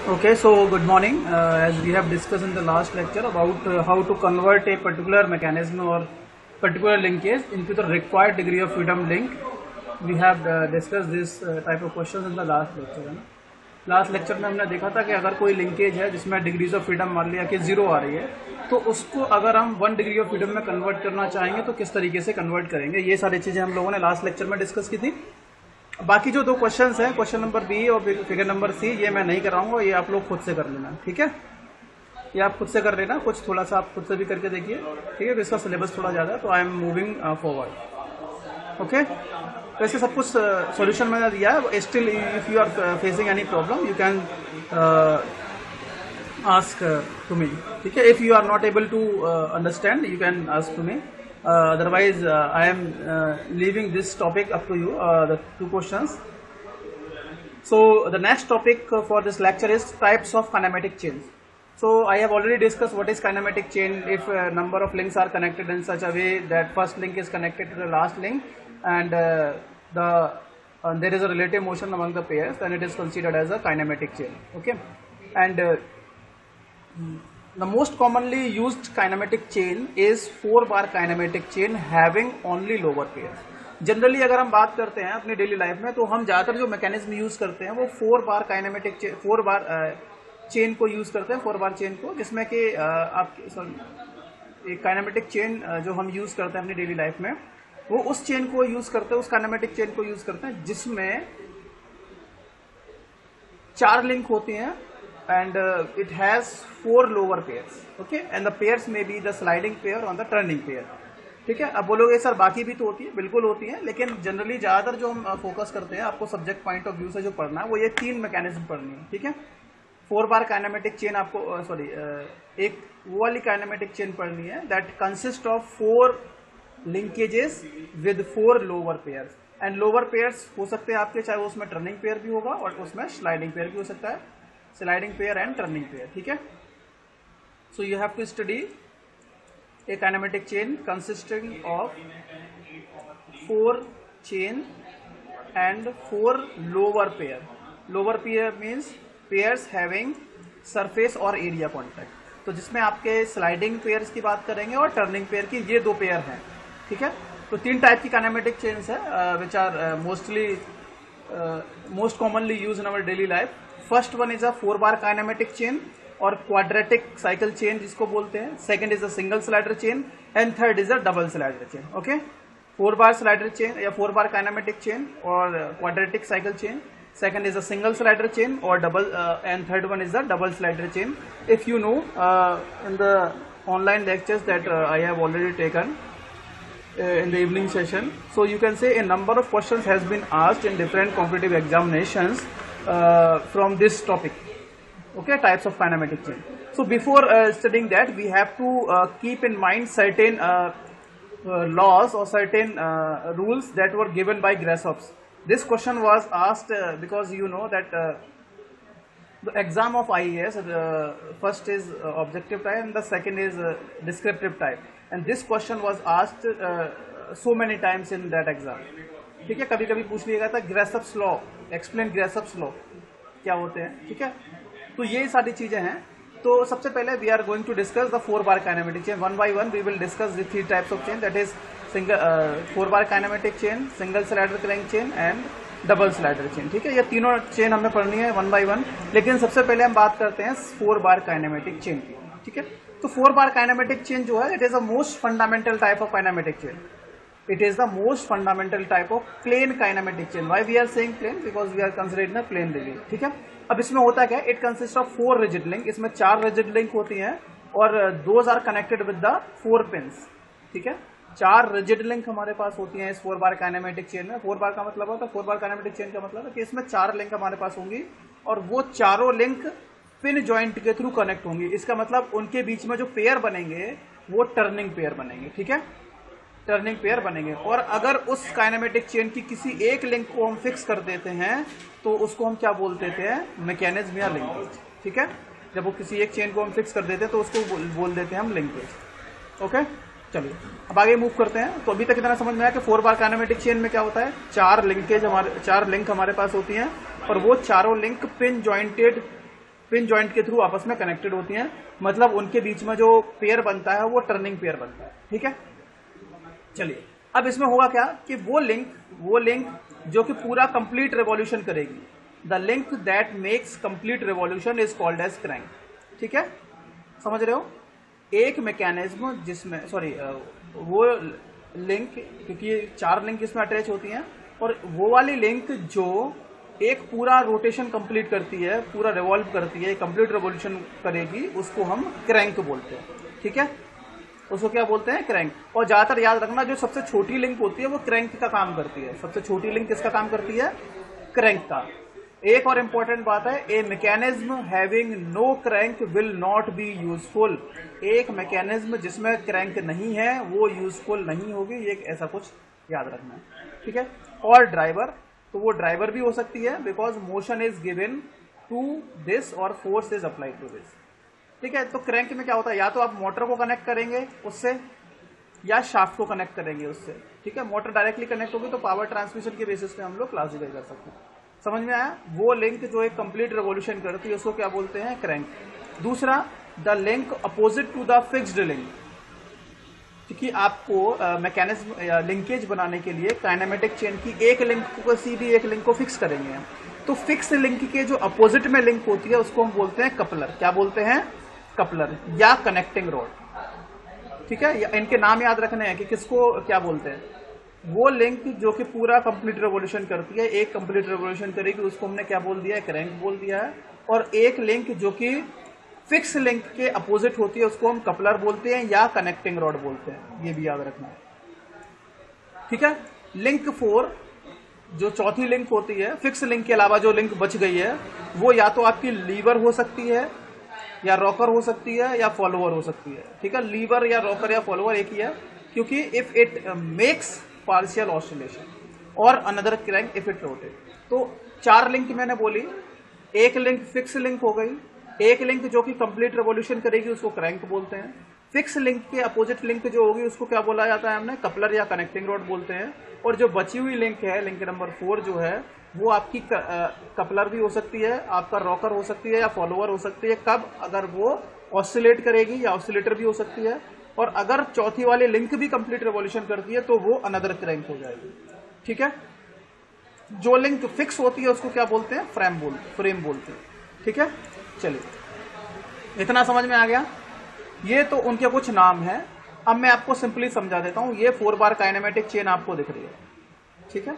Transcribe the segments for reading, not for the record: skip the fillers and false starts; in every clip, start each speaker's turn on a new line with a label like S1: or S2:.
S1: Okay, so good morning. As we have discussed in the last lecture about how to convert a particular mechanism or particular linkage into the required degree of freedom link, we have discussed this type of questions in the last lecture. है ना? Last lecture में हमने देखा था कि अगर कोई linkage है जिसमें डिग्रीज ऑफ फ्रीडम मान लिया कि 0 आ रही है, तो उसको अगर हम 1 डिग्री ऑफ फ्रीडम में कन्वर्ट करना चाहेंगे तो किस तरीके से कन्वर्ट करेंगे, ये सारी चीजें हम लोगों ने लास्ट लेक्चर में डिस्कस की थी। बाकी जो 2 क्वेश्चंस हैं, क्वेश्चन नंबर बी और फिगर नंबर सी, ये मैं नहीं कराऊंगा, ये आप लोग खुद से कर लेना, ठीक है। ये आप खुद से कर लेना, कुछ थोड़ा सा आप खुद से भी करके देखिए, ठीक है। इसका सिलेबस थोड़ा ज्यादा है तो I am moving forward, okay. वैसे सब कुछ सॉल्यूशन मैंने दिया है। Still if you are facing any problem you can ask to me, ठीक है। If you are not able to understand you can ask to me, otherwise I am leaving this topic up to you, the 2 questions. So the next topic for this lecture is types of kinematic chains. So I have already discussed what is kinematic chain. If a number of links are connected in such a way that first link is connected to the last link and there is a relative motion among the pairs, then it is considered as a kinematic chain, okay. And the most commonly used kinematic chain is 4-bar kinematic chain having only lower pairs. Generally अगर हम बात करते हैं अपनी daily life में तो हम ज्यादातर जो मैकेनिज्म यूज करते हैं वो 4-bar काइनेमेटिक 4-bar चेन को यूज करते हैं, 4-bar चेन को, जिसमें कि एक काइनेमेटिक चेन जो हम यूज करते हैं अपनी डेली लाइफ में वो उस चेन को यूज करते हैं, उस काइनेमेटिक चेन को यूज करते हैं जिसमें 4 लिंक होती हैं and it has 4 lower pairs, okay, and the pairs may be the sliding pair or the turning pair, ठीक है। अब बोलोगे सर बाकी भी तो होती है, बिल्कुल होती है, लेकिन जनरली ज्यादातर जो हम फोकस करते हैं आपको सब्जेक्ट पॉइंट ऑफ व्यू से जो पढ़ना है वो ये 3 मैकेनिज्म पढ़नी है, ठीक है। 4-bar काइनेमेटिक चेन आपको एक वो वाली काइनेमेटिक चेन पढ़नी है that consist of 4 linkages with 4 lower pairs, and lower pairs हो सकते हैं आपके, चाहे उसमें टर्निंग पेयर भी होगा और उसमें स्लाइडिंग पेयर भी हो सकता है, sliding pair and turning pair, ठीक है। So you have to study a kinematic chain consisting of 4 chain and 4 lower pair. Lower pair means pairs having surface और area contact. तो जिसमें आपके sliding pairs की बात करेंगे और turning pair की, ये 2 पेयर हैं, ठीक है। तो 3 टाइप की kinematic chains है which are most commonly used in our daily life. First one is a 4-bar kinematic chain और क्वाड्रेटिक साइकिल चेन जिसको बोलते हैं। Second is a single slider chain and third is a double slider chain, okay. 4-bar slider chain या 4-bar kinematic chain और quadratic cycle chain, second is a single slider chain और double, and third one is a double slider chain. If you know in the online lectures that I have already taken in the evening session, so you can say a number of questions has been asked in different competitive examinations from this topic, okay, types of kinematic chain. So before studying that we have to keep in mind certain laws or certain rules that were given by Grashoppes. This question was asked because you know that the exam of IAS, first is objective type and the second is descriptive type, and this question was asked so many times in that exam, ठीक है। कभी कभी पूछ लिया था ग्रेसप्स law, explain ग्रेसप्स law क्या होते हैं, ठीक है। तो ये सारी चीजें हैं। तो सबसे पहले we are going to discuss the 4-bar kinematic chain, 1 by 1 we will discuss the 3 types of chain, that is single 4-bar kinematic chain, single slider crank chain and double slider chain, ठीक है। ये तीनों chain हमें पढ़नी है 1 by 1, लेकिन सबसे पहले हम बात करते हैं 4-bar काइनेमेटिक चेन की, ठीक है। तो 4-bar काइनेमेटिक चेन जो है it is the most fundamental type of kinematic chain, it is the most fundamental type of plane kinematic chain. Why we are saying plane? Because we are considering the plane relay, ठीक है। अब इसमें होता क्या है, it consists of 4 rigid link, इसमें 4 rigid link होती हैं और those are connected with the 4 pins, ठीक है। 4 rigid link हमारे पास होती हैं इस 4-bar kinematic chain में। 4-bar का मतलब होता है, 4-bar kinematic chain का मतलब है कि इसमें 4 लिंक हमारे पास होंगी और वो चारों लिंक पिन जॉइंट के थ्रू कनेक्ट होंगी। इसका मतलब उनके बीच में जो पेयर बनेंगे वो टर्निंग पेयर बनेंगे, ठीक है, टर्निंग पेयर बनेंगे। और अगर उस काइनेमेटिक चेन की किसी एक लिंक को हम फिक्स कर देते हैं तो उसको हम क्या बोल देते हैं, मैकेनिज्म या लिंकेज, ठीक है। जब वो किसी एक चेन को हम फिक्स कर देते हैं तो उसको बोल देते हैं हम लिंकेज, ओके। चलिए अब आगे मूव करते हैं। तो अभी तक इतना समझ में आया कि 4-bar काइनेमेटिक चेन में क्या होता है, 4 लिंक हमारे पास होती हैं और वो चारों link pin jointed pin joint के थ्रू आपस में कनेक्टेड होती हैं, मतलब उनके बीच में जो पेयर बनता है वो टर्निंग पेयर बनता है। ठीक है, चलिए अब इसमें होगा क्या कि वो लिंक जो कि पूरा कंप्लीट रिवॉल्यूशन करेगी, the link that makes complete revolution is called as crank. ठीक है, समझ रहे हो? एक मैकेनिज्म जिसमें वो लिंक, क्योंकि 4 लिंक इसमें अटैच होती हैं, और वो वाली लिंक जो एक पूरा रोटेशन कंप्लीट करती है, पूरा रिवॉल्व करती है, कंप्लीट रिवॉल्यूशन करेगी, उसको हम क्रैंक बोलते हैं। ठीक है, उसको क्या बोलते हैं? क्रैंक। और ज्यादातर याद रखना, जो सबसे छोटी लिंक होती है वो क्रैंक का काम करती है। सबसे छोटी लिंक किसका काम करती है? क्रैंक का। एक और इंपॉर्टेंट बात है, a mechanism having no crank will not be useful. एक मैकेनिज्म जिसमें क्रैंक नहीं है वो यूजफुल नहीं होगी, ये ऐसा कुछ याद रखना है। ठीक है, और ड्राइवर, तो वो ड्राइवर भी हो सकती है, because motion is given to this और force is applied to this. ठीक है, तो क्रैंक में क्या होता है, या तो आप मोटर को कनेक्ट करेंगे उससे, या शाफ्ट को कनेक्ट करेंगे उससे। ठीक है, मोटर डायरेक्टली कनेक्ट होगी तो पावर ट्रांसमिशन के बेसिस पे हम लोग क्लासिफाई कर सकते हैं। समझ में आया? वो लिंक जो एक कंप्लीट रिवॉल्यूशन करती है उसको क्या बोलते हैं? क्रैंक। दूसरा, the link opposite to the fixed link, क्योंकि आपको मैकेनिज्म लिंकेज बनाने के लिए काइनेमेटिक चेन की एक लिंक को सीधी एक लिंक को फिक्स करेंगे, तो फिक्स लिंक के जो अपोजिट में लिंक होती है उसको हम बोलते हैं कपलर। क्या बोलते हैं? कपलर या कनेक्टिंग रॉड। ठीक है, इनके नाम याद रखने हैं कि किसको क्या बोलते हैं। वो लिंक जो कि पूरा कंप्लीट रिवॉल्यूशन करती है, एक कंप्लीट रिवॉल्यूशन करेगी, उसको हमने क्या बोल दिया है? क्रैंक बोल दिया है। और एक लिंक जो कि फिक्स लिंक के अपोजिट होती है उसको हम कपलर बोलते हैं या कनेक्टिंग रॉड बोलते हैं, ये भी याद रखना है। ठीक है, लिंक 4 जो चौथी लिंक होती है, फिक्स लिंक के अलावा जो लिंक बच गई है, वो या तो आपकी लीवर हो सकती है, या रॉकर हो सकती है, या फॉलोअर हो सकती है। ठीक है, लीवर या रॉकर या फॉलोअर एक ही है, क्योंकि if it makes partial oscillation और another crank if it rotate. तो 4 लिंक मैंने बोली, एक लिंक फिक्स लिंक हो गई, एक लिंक जो कि कंप्लीट रिवॉल्यूशन करेगी उसको क्रैंक बोलते हैं, फिक्स लिंक के अपोजिट लिंक जो होगी उसको क्या बोला जाता है? हमने कपलर या कनेक्टिंग रॉड बोलते हैं। और जो बची हुई लिंक है, लिंक नंबर 4 जो है, वो आपकी कपलर भी हो सकती है, आपका रॉकर हो सकती है, या फॉलोअर हो सकती है। कब? अगर वो ऑसिलेट करेगी, या ऑसिलेटर भी हो सकती है। और अगर चौथी वाली लिंक भी कंप्लीट रिवॉल्यूशन करती है तो वो अनदर क्रैंक हो जाएगी। ठीक है, जो लिंक फिक्स होती है उसको क्या बोलते हैं? फ्रेम बोलते हैं। ठीक है, चलिए इतना समझ में आ गया। ये तो उनके कुछ नाम हैं। अब मैं आपको सिंपली समझा देता हूं। ये 4 बार काइनेमेटिक चेन आपको दिख रही है। ठीक है,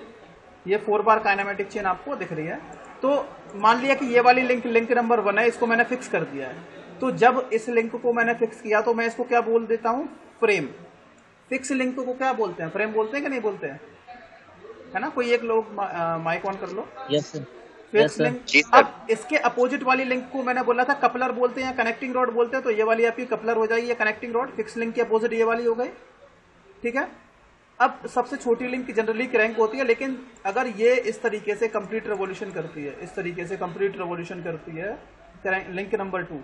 S1: ये 4 बार काइनेमेटिक चेन आपको दिख रही है। तो मान लिया कि ये वाली लिंक नंबर 1 है, इसको मैंने फिक्स कर दिया है। तो जब इस लिंक को मैंने फिक्स किया तो मैं इसको क्या बोल देता हूं? फ्रेम। फिक्स लिंक को क्या बोलते हैं? फ्रेम बोलते हैं कि नहीं बोलते हैं? है ना? कोई एक लोग माइक ऑन कर लो।
S2: Yes sir.
S1: Fix link. अब इसके अपोजिट वाली लिंक को मैंने बोला था कपलर बोलते हैं या कनेक्टिंग रॉड बोलते हैं, तो ये वाली आपकी कपलर हो जाएगी या कनेक्टिंग रॉड। फिक्स लिंक के अपोजिट ये वाली हो गई। ठीक है, अब सबसे छोटी लिंक जनरली क्रैंक होती है, लेकिन अगर ये इस तरीके से कंप्लीट रिवॉल्यूशन करती है, इस तरीके से कंप्लीट रिवॉल्यूशन करती है, link number 2,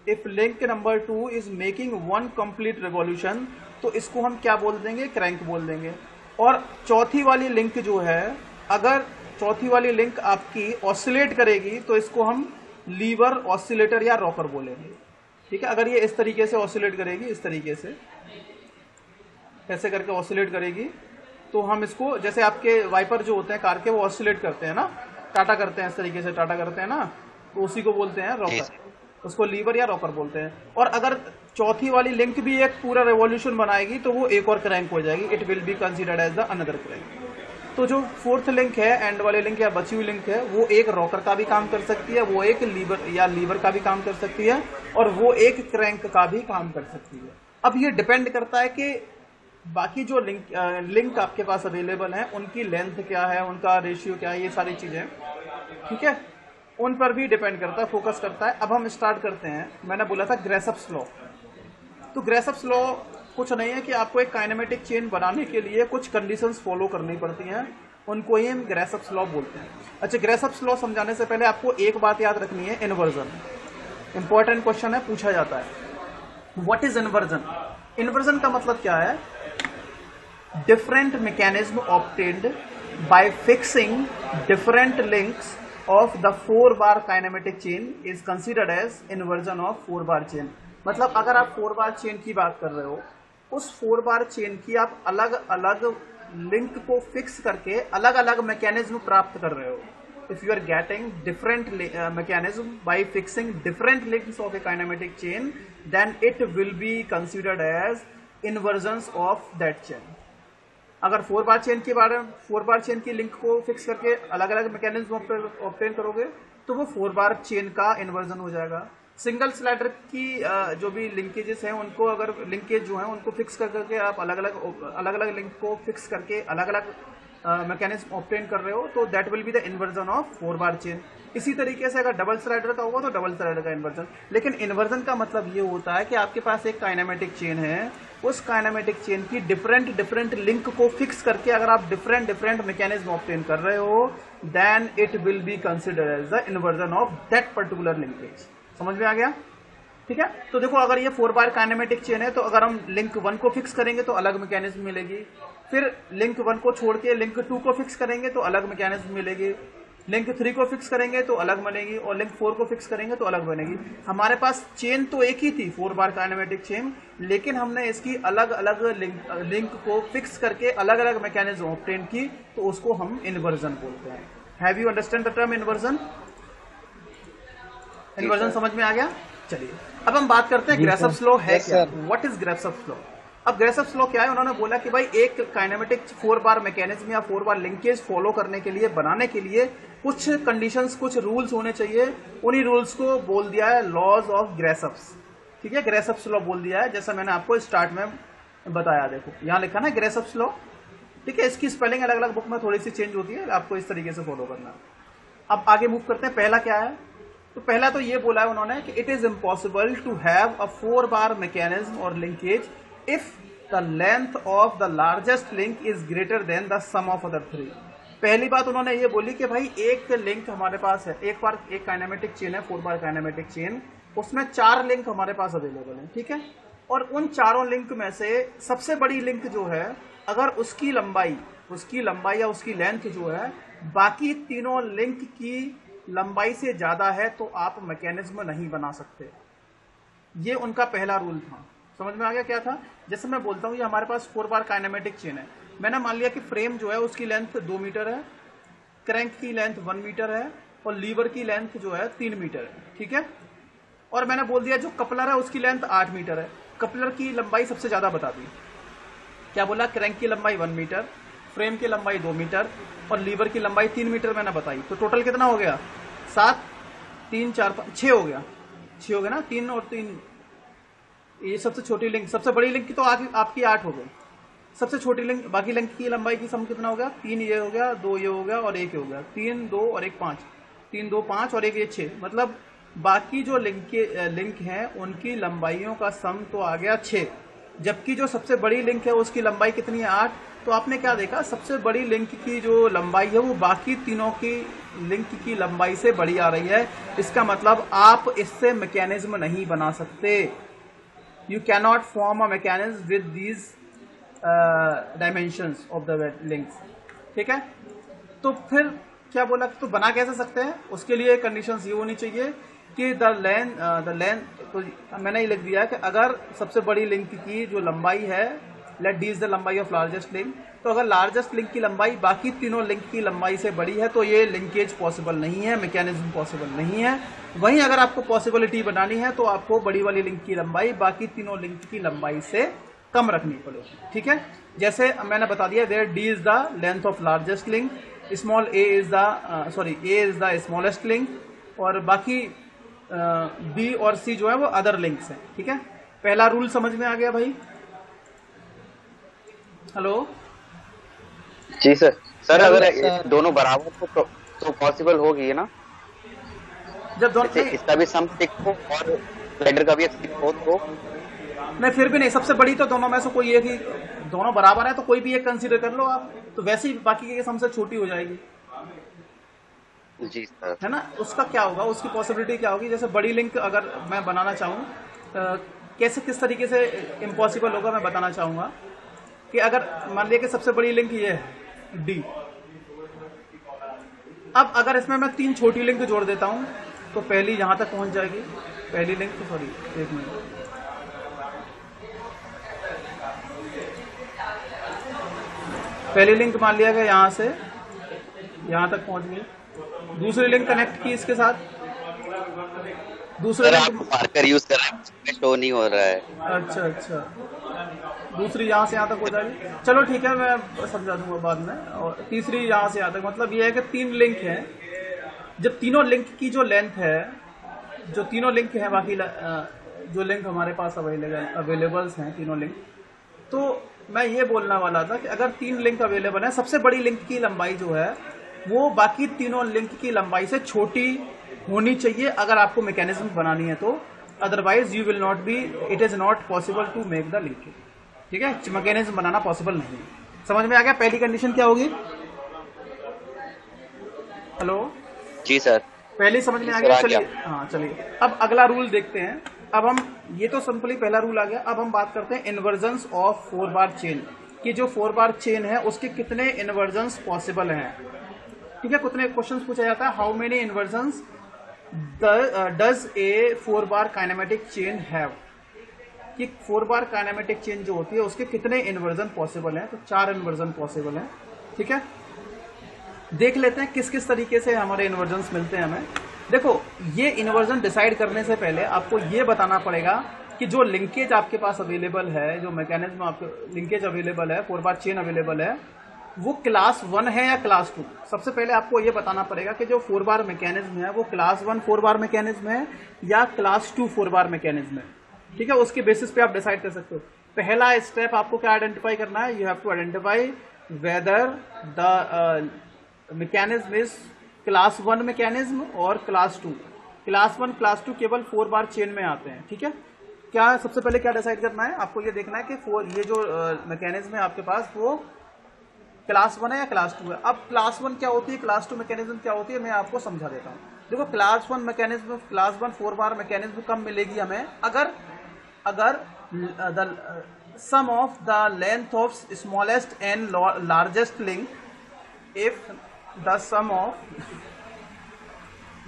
S1: if link number 2 is making 1 complete revolution, तो इसको हम क्या बोल देंगे? क्रैंक बोल देंगे। और चौथी वाली लिंक जो है, अगर चौथी वाली लिंक आपकी ऑसिलेट करेगी तो इसको हम लीवर, ऑसिलेटर या रॉकर बोलेंगे। ठीक है, अगर ये इस तरीके से ऑसिलेट करेगी, इस तरीके से ऐसे करके ऑसिलेट करेगी, तो हम इसको, जैसे आपके वाइपर जो होते हैं कार के, वो ऑसिलेट करते हैं ना, टाटा करते हैं, इस तरीके से टाटा करते हैं ना, तो उसी को बोलते हैं रॉकर, उसको लीवर या रॉकर बोलते हैं। और अगर चौथी वाली लिंक भी एक पूरा रेवोल्यूशन बनाएगी तो वो एक और क्रैंक हो जाएगी, it will be considered as the another crank. तो जो 4th लिंक है, एंड वाली लिंक या बची हुई लिंक है, वो एक रॉकर का भी काम कर सकती है, वो एक लीवर का भी काम कर सकती है, और वो एक क्रैंक का भी काम कर सकती है। अब ये डिपेंड करता है कि बाकी जो लिंक आपके पास अवेलेबल है उनकी लेंथ क्या है, उनका रेशियो क्या है, ये सारी चीजें, ठीक है, उन पर भी डिपेंड करता है, फोकस करता है। अब हम स्टार्ट करते हैं। मैंने बोला था ग्रेसप्स लॉ। तो ग्रेसप्स लॉ कुछ नहीं है कि आपको एक काइनेमेटिक चेन बनाने के लिए कुछ कंडीशंस फॉलो करनी पड़ती हैं, उनको ही हम ग्रेसप्स लॉ बोलते हैं। अच्छा, ग्रेसप्स लॉ समझाने से पहले आपको एक बात याद रखनी है, इन्वर्जन। इंपॉर्टेंट क्वेश्चन है, पूछा जाता है। What is inversion? इन्वर्जन का मतलब क्या है? Different mechanism obtained by fixing different links of the 4 bar kinematic chain is considered as inversion of 4 bar chain। मतलब अगर आप 4 बार चेन की बात कर रहे हो, उस 4 बार चेन की आप अलग अलग लिंक को फिक्स करके अलग अलग मैकेनिज्म प्राप्त कर रहे हो। If you are getting different mechanism by fixing different links of a kinematic chain, then it will be considered as inversions of that chain। अगर 4 बार चेन के बारे में 4 बार चेन की लिंक को फिक्स करके अलग अलग मैकेनिज्म ऑब्टेन करोगे तो वो 4 बार चेन का इन्वर्जन हो जाएगा। सिंगल स्लाइडर की जो भी लिंकेजेस हैं उनको अगर लिंकेज जो है उनको फिक्स करके आप अलग अलग लिंक को फिक्स करके अलग अलग मैकेनिज्म ऑब्टेन कर रहे हो तो that will be the inversion of 4 bar chain. इसी तरीके से अगर डबल स्लाइडर का होगा तो डबल स्लाइडर का इन्वर्जन। लेकिन इन्वर्जन का मतलब ये होता है कि आपके पास एक काइनेमेटिक चेन है, उस काइनेमेटिक चेन की डिफरेंट लिंक को फिक्स करके अगर आप डिफरेंट मैकेनिज्म ऑब्टेन कर रहे हो then it will be considered as the inversion of that particular linkage. समझ में आ गया? ठीक है। तो देखो अगर ये 4 बार काइनेमेटिक चेन है तो अगर हम लिंक 1 को फिक्स करेंगे तो अलग मैकेनिज्म मिलेगी, फिर लिंक 1 को छोड़ के लिंक 2 को फिक्स करेंगे तो अलग मैकेनिज्म मिलेगी, लिंक 3 को फिक्स करेंगे तो अलग बनेगी और लिंक 4 को फिक्स करेंगे तो अलग बनेगी। हमारे पास चेन तो एक ही थी 4 बार काइनेमेटिक चेन, लेकिन हमने इसकी अलग अलग लिंक को फिक्स करके अलग अलग मैकेनिज्म ऑब्टेन की तो उसको हम इन्वर्जन बोलते हैं। Have you understand the term inversion? Inversion समझ में आ गया? चलिए अब हम बात करते हैं ग्रेसफ्स लॉ है क्या। What is Grashof's law? अब ग्रेसफ्स लॉ क्या है? उन्होंने बोला कि भाई एक काइनेमेटिक 4 बार मैकेनिज्म या 4 बार लिंकेज फॉलो करने के लिए बनाने के लिए कुछ कंडीशंस कुछ रूल्स होने चाहिए। उन्हीं रूल्स को बोल दिया है लॉज ऑफ ग्रेसफ्स। ठीक है, ग्रेसफ्स लॉ बोल दिया है जैसा मैंने आपको स्टार्ट में बताया। देखो यहाँ लिखा ना ग्रेसफ्स लॉ। ठीक है, इसकी स्पेलिंग अलग अलग बुक में थोड़ी सी चेंज होती है, आपको इस तरीके से फॉलो करना। अब आगे मूव करते हैं। पहला क्या है? तो पहला तो ये बोला है उन्होंने कि it is impossible to have a 4 bar mechanism और linkage if the length of the largest link is greater than the sum of other 3। पहली बात उन्होंने ये बोली कि भाई एक लिंक हमारे पास है, एक काइनेमेटिक चेन है 4 बार काइनेमेटिक चेन, उसमें 4 लिंक हमारे पास अवेलेबल है। ठीक है, और उन चारों लिंक में से सबसे बड़ी लिंक जो है अगर उसकी लंबाई या उसकी लेंथ जो है बाकी तीनों लिंक की लंबाई से ज्यादा है तो आप मैकेनिज्म नहीं बना सकते। ये उनका पहला रूल था। समझ में आ गया क्या था? जैसे मैं बोलता हूँ ये हमारे पास 4 बार काइनेमेटिक चेन है, मैंने मान लिया कि फ्रेम जो है उसकी लेंथ 2 मीटर है, क्रैंक की लेंथ 1 मीटर है और लीवर की लेंथ जो है 3 मीटर है। ठीक है, और मैंने बोल दिया जो कपलर है उसकी लेंथ 8 मीटर है। कपलर की लंबाई सबसे ज्यादा बता दी। क्या बोला? क्रैंक की लंबाई 1 मीटर, फ्रेम की लंबाई 2 मीटर और लीवर की लंबाई 3 मीटर मैंने बताई। तो टोटल कितना हो गया? 7, 3, 4, 5, 6 हो गया। 6 हो गया ना, 3 और 3। ये सबसे छोटी लिंक, सबसे बड़ी लिंक की तो आपकी 8 हो गई। सबसे छोटी लिंक, बाकी लिंक की लंबाई की सम कितना हो गया? 3 ये हो गया, 2 ये हो गया और 1 ये हो गया। 3, 2 और 1 5, 3, 2, 5 और 1 ये 6। मतलब बाकी जो लिंक हैं उनकी लंबाइयों का सम तो आ गया 6, जबकि जो सबसे बड़ी लिंक है उसकी लंबाई कितनी है? 8। तो आपने क्या देखा? सबसे बड़ी लिंक की जो लंबाई है वो बाकी तीनों की लिंक की लंबाई से बड़ी आ रही है। इसका मतलब आप इससे मैकेनिज्म नहीं बना सकते। You cannot form a mechanism with these dimensions of the links. ठीक है, तो फिर क्या बोला? तो बना कैसे सकते हैं? उसके लिए कंडीशंस ये होनी चाहिए कि द लेंथ तो मैंने ये लिख दिया कि अगर सबसे बड़ी लिंक की जो लंबाई है, लेट डी इज द लंबाई ऑफ लार्जेस्ट लिंक, तो अगर लार्जेस्ट लिंक की लंबाई बाकी तीनों लिंक की लंबाई से बड़ी है तो ये लिंकेज पॉसिबल नहीं है, मैकेनिज्म पॉसिबल नहीं है। वहीं अगर आपको पॉसिबिलिटी बनानी है तो आपको बड़ी वाली लिंक की लंबाई बाकी तीनों लिंक की लंबाई से कम रखनी पड़ेगी। ठीक है, जैसे मैंने बता दिया where D is the length of largest link, small a is the smallest link और बाकी बी और सी जो है वो अदर लिंक्स हैं। ठीक है, पहला रूल समझ में आ गया भाई? हेलो
S2: जी सर अगर दोनों बराबर तो पॉसिबल होगी ना?
S1: जब दोनों
S2: इसका भी सम 6 हो और स्लाइडर का भी 6 हो तो
S1: नहीं, फिर भी नहीं। सबसे बड़ी तो दोनों में से कोई एक ही, दोनों बराबर है तो कोई भी एक कंसीडर कर लो आप, तो वैसे ही बाकी के सम से छोटी हो जाएगी।
S2: जी सर,
S1: है ना? उसका क्या होगा? उसकी पॉसिबिलिटी क्या होगी? जैसे बड़ी लिंक अगर मैं बनाना चाहूँ कैसे किस तरीके से इम्पॉसिबल होगा मैं बताना चाहूंगा कि अगर मान लिया कि सबसे बड़ी लिंक ये है डी, अब अगर इसमें मैं 3 छोटी लिंक जोड़ देता हूं तो पहली यहां तक पहुंच जाएगी, पहली लिंक तो सॉरी 1 मिनट, पहली लिंक मान लिया गया यहां से यहां तक पहुंच गई। दूसरी लिंक कनेक्ट की इसके साथ, दूसरे लिंक
S2: मार्कर यूज कर रहे हैं, शो नहीं हो रहा है।
S1: अच्छा अच्छा, दूसरी यहाँ से यहाँ तक हो जाएगी, चलो ठीक है मैं समझा दूंगा बाद में। और तीसरी यहाँ से यहाँ तक, मतलब ये है कि 3 लिंक हैं। जब तीनों लिंक की जो लेंथ है, जो तीनों लिंक हैं, बाकी जो लिंक हमारे पास अवेलेबल्स हैं तीनों लिंक, तो मैं ये बोलने वाला था कि अगर 3 लिंक अवेलेबल है, सबसे बड़ी लिंक की लंबाई जो है वो बाकी तीनों लिंक की लंबाई से छोटी होनी चाहिए अगर आपको मैकेनिज्म बनानी है तो, otherwise you will not be, it is not possible to make the linkage. ठीक है, मैकेनिज्म बनाना पॉसिबल नहीं। समझ में आ गया? पहली कंडीशन क्या होगी? हेलो
S2: जी सर,
S1: पहली समझ में आ गया? चलिए हाँ चलिए, अब अगला रूल देखते हैं। अब हम, ये तो सिंपली पहला रूल आ गया। अब हम बात करते हैं इन्वर्जन्स ऑफ 4 बार चेन कि जो 4 बार चेन है उसके कितने इन्वर्जन्स पॉसिबल हैं। ठीक है, कितने क्वेश्चन पूछा जाता है, how many इन्वर्जन्स does a 4 bar kinematic chain have, कि 4 बार काइनेमेटिक चेन जो होती है उसके कितने इन्वर्जन पॉसिबल हैं। तो 4 इन्वर्जन पॉसिबल हैं। ठीक है, देख लेते हैं किस किस तरीके से हमारे इन्वर्जन्स मिलते हैं हमें। देखो, ये इन्वर्जन डिसाइड करने से पहले आपको ये बताना पड़ेगा कि जो लिंकेज आपके पास अवेलेबल है, जो मैकेनिज्म आपके लिंकेज अवेलेबल है, 4 बार चेन अवेलेबल है, वो क्लास 1 है या क्लास 2। सबसे पहले आपको ये बताना पड़ेगा कि जो 4 बार मैकेनिज्म है वो क्लास 1 4 बार मैकेनिज्म है या क्लास 2 4 बार मैकेनिज्म है। ठीक है, उसके बेसिस पे आप डिसाइड कर सकते हो। पहला स्टेप आपको क्या आइडेंटिफाई करना है, you have to identify whether the mechanism is class 1 mechanism और क्लास 2। क्लास 1 क्लास 2 केवल 4 बार चेन में आते हैं। ठीक है, क्या सबसे पहले क्या डिसाइड करना है, आपको ये देखना है कि ये जो मैकेनिज्म है आपके पास वो क्लास 1 है या क्लास 2 है। अब क्लास 1 क्या होती है, क्लास 2 मैकेनिज्म क्या होती है, मैं आपको समझा देता हूँ। देखो, class 1 mechanism, class 1 4 bar mechanism कब मिलेगी हमें, अगर the sum of the length of smallest and largest link, if the sum of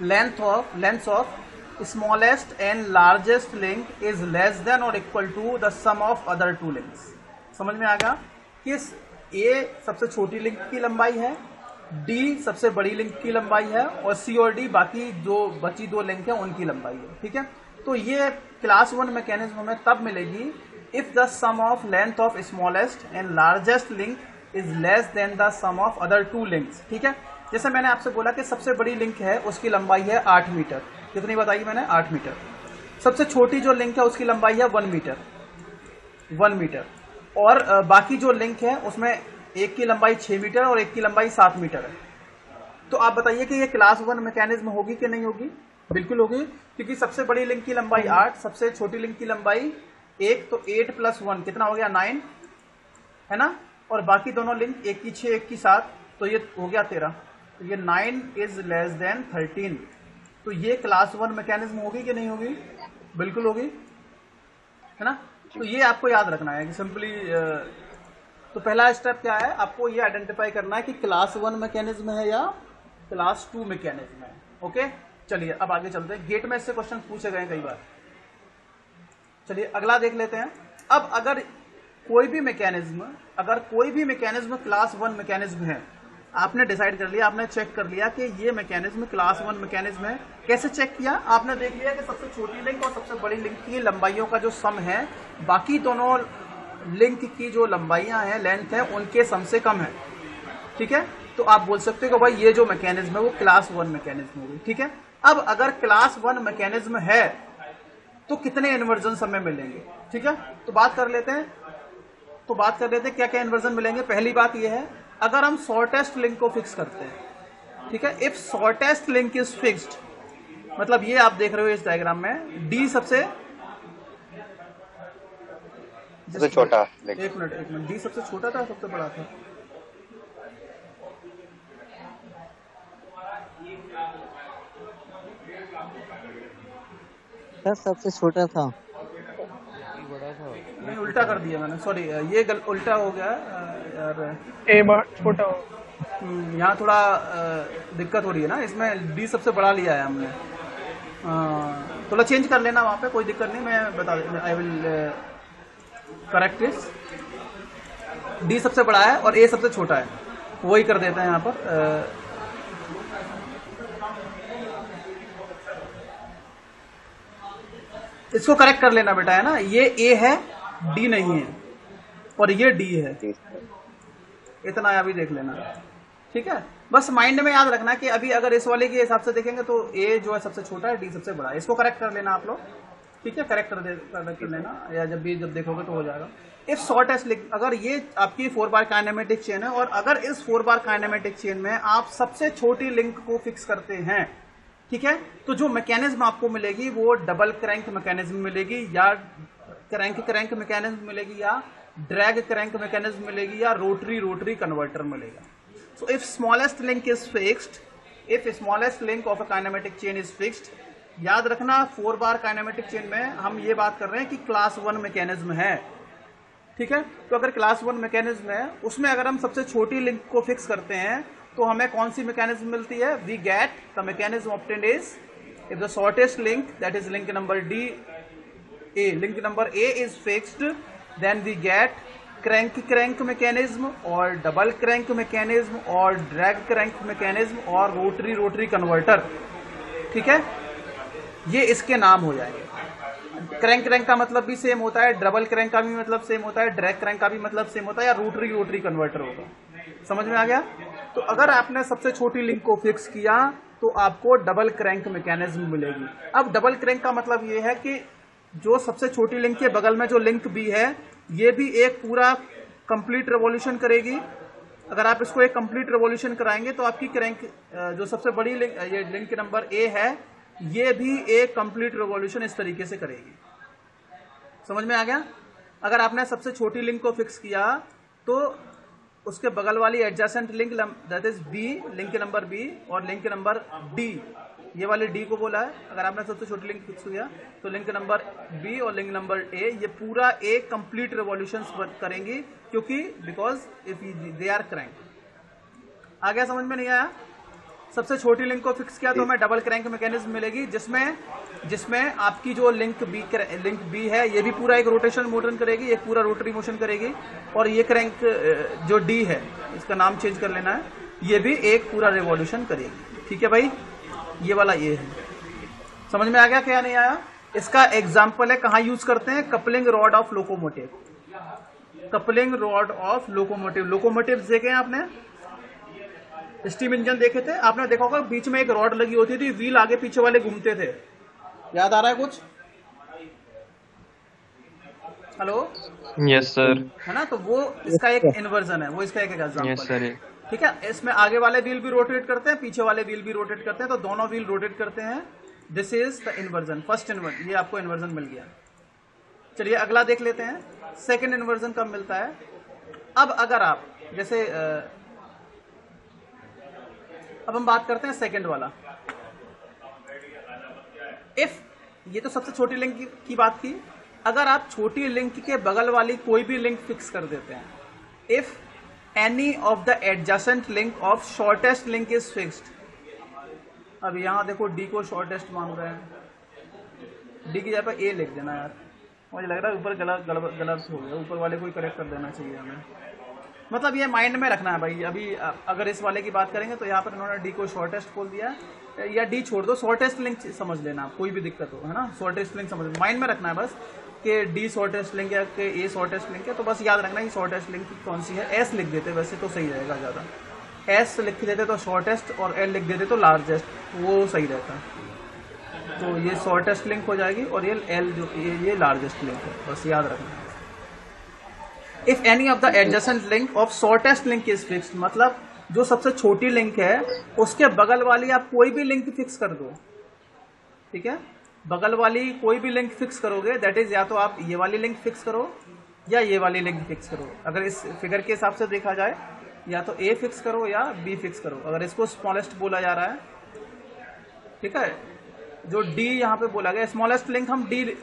S1: length of smallest and largest link is less than और equal to the sum of other 2 links. समझ में आ गया? किस ए सबसे छोटी लिंक की लंबाई है, डी सबसे बड़ी लिंक की लंबाई है, और सी और डी बाकी जो बची 2 लिंक है उनकी लंबाई है। ठीक है, तो ये क्लास 1 मैकेनिज्म हमें तब मिलेगी if the sum of length of smallest and largest link is less than the sum of other 2 links. ठीक है, जैसे मैंने आपसे बोला कि सबसे बड़ी लिंक है उसकी लंबाई है 8 मीटर। कितनी बताई मैंने? 8 मीटर। सबसे छोटी जो लिंक है उसकी लंबाई है 1 मीटर। और बाकी जो लिंक है उसमें एक की लंबाई 6 मीटर और एक की लंबाई 7 मीटर है। तो आप बताइए कि ये क्लास 1 मैकेनिज्म होगी कि नहीं होगी? बिल्कुल होगी, क्योंकि सबसे बड़ी लिंक की लंबाई 8, सबसे छोटी लिंक की लंबाई 1, तो 8 + 1 कितना हो गया? 9 है ना, और बाकी दोनों लिंक एक की 6 एक की 7, तो ये हो गया 13। तो ये 9 इज लेस देन 13। तो ये क्लास 1 मैकेनिज्म होगी कि नहीं होगी? बिल्कुल होगी, है ना। तो ये आपको याद रखना है कि सिंपली, तो पहला स्टेप क्या है, आपको ये आइडेंटिफाई करना है कि क्लास 1 मैकेनिज्म है या क्लास 2 मैकेनिज्म है। ओके, चलिए अब आगे चलते हैं। गेट में इससे क्वेश्चन पूछे गए कई बार। चलिए अगला देख लेते हैं। अब अगर कोई भी मैकेनिज्म क्लास 1 मैकेनिज्म है, आपने डिसाइड कर लिया, आपने चेक कर लिया कि ये मैकेनिज्म क्लास 1 मैकेनिज्म है। कैसे चेक किया? आपने देख लिया कि सबसे छोटी लिंक और सबसे बड़ी लिंक की लंबाइयों का जो सम है बाकी दोनों लिंक की जो लंबाइयां हैं, लेंथ है, उनके सम से कम है। ठीक है, तो आप बोल सकते हो कि भाई ये जो मैकेनिज्म है वो क्लास 1 मैकेनिज्म होगी। ठीक है, अब अगर क्लास 1 मैकेनिज्म है तो कितने इन्वर्जन हमें मिलेंगे? ठीक है, तो बात कर लेते हैं क्या क्या इन्वर्जन मिलेंगे। पहली बात यह है, अगर हम शॉर्टेस्ट लिंक को फिक्स करते हैं, ठीक है, if shortest link is fixed, मतलब ये आप देख रहे हो इस डायग्राम में, डी सबसे
S2: छोटा,
S1: एक मिनट, डी सबसे छोटा था सबसे बड़ा था?
S3: सर सबसे छोटा था,
S4: बड़ा था।
S1: नहीं, उल्टा कर दिया मैंने, सॉरी, ये उल्टा हो गया यार।
S5: ए छोटा हो।
S1: यहाँ थोड़ा दिक्कत हो रही है ना, इसमें डी सबसे बड़ा लिया है हमने। थोड़ा चेंज कर लेना वहाँ पे, कोई दिक्कत नहीं, मैं बता I will correct this. D सबसे बड़ा है और ए सबसे छोटा है, वही कर देते हैं यहाँ पर। इसको करेक्ट कर लेना बेटा, है ना, ये ए है, डी नहीं है, और ये डी है, इतना अभी देख लेना, ठीक है। बस माइंड में याद रखना कि अभी अगर इस वाले के हिसाब से देखेंगे तो ए जो है सबसे छोटा है, डी सबसे बड़ा है। इसको करेक्ट कर लेना आप लोग, ठीक है, करेक्ट कर लेना, या जब देखोगे तो हो जाएगा। इफ शॉर्टेस्ट लिंक, अगर ये आपकी 4 बार काइनेमेटिक चेन है और अगर इस 4 बार काइनेमेटिक चेन में आप सबसे छोटी लिंक को फिक्स करते हैं, ठीक है, तो जो मैकेनिज्म आपको मिलेगी वो डबल क्रैंक मैकेनिज्म मिलेगी, या क्रैंक मैकेनिज्म मिलेगी, या ड्रैग क्रैंक मैकेनिज्म मिलेगी, या रोटरी कन्वर्टर मिलेगा। So if smallest link is fixed, if smallest link of a kinematic chain is fixed, याद रखना 4 बार काइनेमेटिक चेन में हम ये बात कर रहे हैं कि क्लास 1 मैकेनिज्म है, ठीक है। तो अगर क्लास 1 मैकेनिज्म है, उसमें अगर हम सबसे छोटी लिंक को फिक्स करते हैं तो हमें कौन सी मैकेनिज्म मिलती है? We get the mechanism obtained is if the shortest link, that is link number D A, link number A is fixed, then we get crank mechanism और डबल क्रैंक मैकेनिज्म और drag crank mechanism और rotary converter, ठीक है। ये इसके नाम हो जाएंगे। क्रैंक का मतलब भी सेम होता है, डबल क्रैंक का भी मतलब सेम होता है, ड्रैग क्रैंक का भी मतलब सेम होता है, या रोटरी कन्वर्टर होगा। समझ में आ गया? तो अगर आपने सबसे छोटी लिंक को फिक्स किया तो आपको डबल क्रैंक मैकेनिज्म मिलेगी। अब डबल क्रैंक का मतलब ये है कि जो सबसे छोटी लिंक के बगल में जो लिंक बी है, ये भी एक पूरा कंप्लीट रेवोल्यूशन करेगी। अगर आप इसको एक कंप्लीट रेवोल्यूशन कराएंगे तो आपकी क्रैंक जो सबसे बड़ी लिंक, ये लिंक नंबर ए है, ये भी एक कंप्लीट रेवोल्यूशन इस तरीके से करेगी। समझ में आ गया? अगर आपने सबसे छोटी लिंक को फिक्स किया तो उसके बगल वाली adjacent link, that is B, link number B और लिंक नंबर डी, ये वाले डी को बोला है। अगर आपने सबसे छोटी लिंक फिक्स किया तो लिंक नंबर बी और लिंक नंबर ए, ये पूरा एक कंप्लीट रेवोल्यूशन करेंगी, क्योंकि because if they are crank. आ गया? समझ में नहीं आया? सबसे छोटी लिंक को फिक्स किया तो हमें डबल क्रैंक मैकेनिज्म मिलेगी, जिसमें आपकी जो लिंक बी है, ये भी पूरा एक रोटेशन मोशन करेगी, एक पूरा रोटरी मोशन करेगी, और ये क्रैंक जो डी है, इसका नाम चेंज कर लेना है, ये भी एक पूरा रेवोल्यूशन करेगी। ठीक है भाई, ये वाला ये है। समझ में आ गया क्या नहीं आया? इसका एग्जाम्पल है, कहाँ यूज करते हैं? Coupling rod of locomotive. Coupling rod of locomotive, locomotive देखे हैं आपने? स्टीम इंजन देखे थे आपने? देखा होगा बीच में एक रॉड लगी होती थी, व्हील आगे पीछे वाले घूमते थे। याद आ रहा है कुछ? हेलो?
S4: Yes sir.
S1: है ना? तो वो इसका एक इन्वर्जन है, वो इसका एक एग्जाम्पल।
S4: Yes sir.
S1: ठीक है, इसमें आगे वाले व्हील भी रोटेट करते हैं, पीछे वाले व्हील भी रोटेट करते हैं, तो दोनों व्हील रोटेट करते हैं। This is the inversion, first inversion, ये आपको इन्वर्जन मिल गया। चलिए अगला देख लेते हैं, सेकंड इन्वर्जन कब मिलता है। अब अगर आप जैसे अब हम बात करते हैं सेकंड वाला। इफ, ये तो सबसे छोटी लिंक की बात की, अगर आप छोटी लिंक के बगल वाली कोई भी लिंक फिक्स कर देते हैं, if any of the adjacent link of shortest link is fixed. अब यहां देखो डी को शॉर्टेस्ट मान रहे हैं, डी की जगह पर ए लिख देना यार, मुझे लग रहा है ऊपर गलत हो गया, ऊपर वाले को ही करेक्ट कर देना चाहिए हमें। मतलब ये माइंड में रखना है भाई। अभी अगर इस वाले की बात करेंगे तो यहाँ पर इन्होंने डी को शॉर्टेस्ट बोल दिया, या डी छोड़ दो, शॉर्टेस्ट लिंक समझ लेना, कोई भी दिक्कत हो, है ना, शॉर्टेस्ट लिंक समझ, माइंड में रखना है बस कि डी शॉर्टेस्ट लिंक है कि ए शॉर्टेस्ट लिंक है। तो बस याद रखना कि शॉर्टेस्ट लिंक कौन सी है। एस लिख देते वैसे तो सही रहेगा, ज़्यादा एस लिख देते तो शॉर्टेस्ट, और एल लिख देते तो लार्जेस्ट, वो सही रहता। तो ये शॉर्टेस्ट लिंक हो जाएगी और ये एल जो ये लार्जेस्ट लिंक है, बस याद रखना। If any of the adjacent link of shortest link is fixed, मतलब जो सबसे छोटी लिंक है उसके बगल वाली आप कोई भी लिंक फिक्स कर दो। ठीक है, बगल वाली कोई भी लिंक फिक्स करोगे, दैट इज या तो आप ये वाली लिंक फिक्स करो या ये वाली लिंक फिक्स करो। अगर इस फिगर के हिसाब से देखा जाए, या तो ए फिक्स करो या बी फिक्स करो, अगर इसको स्मॉलेस्ट बोला जा रहा है। ठीक है, जो डी यहाँ पे बोला गया स्मॉलेस्ट लिंक, हम डी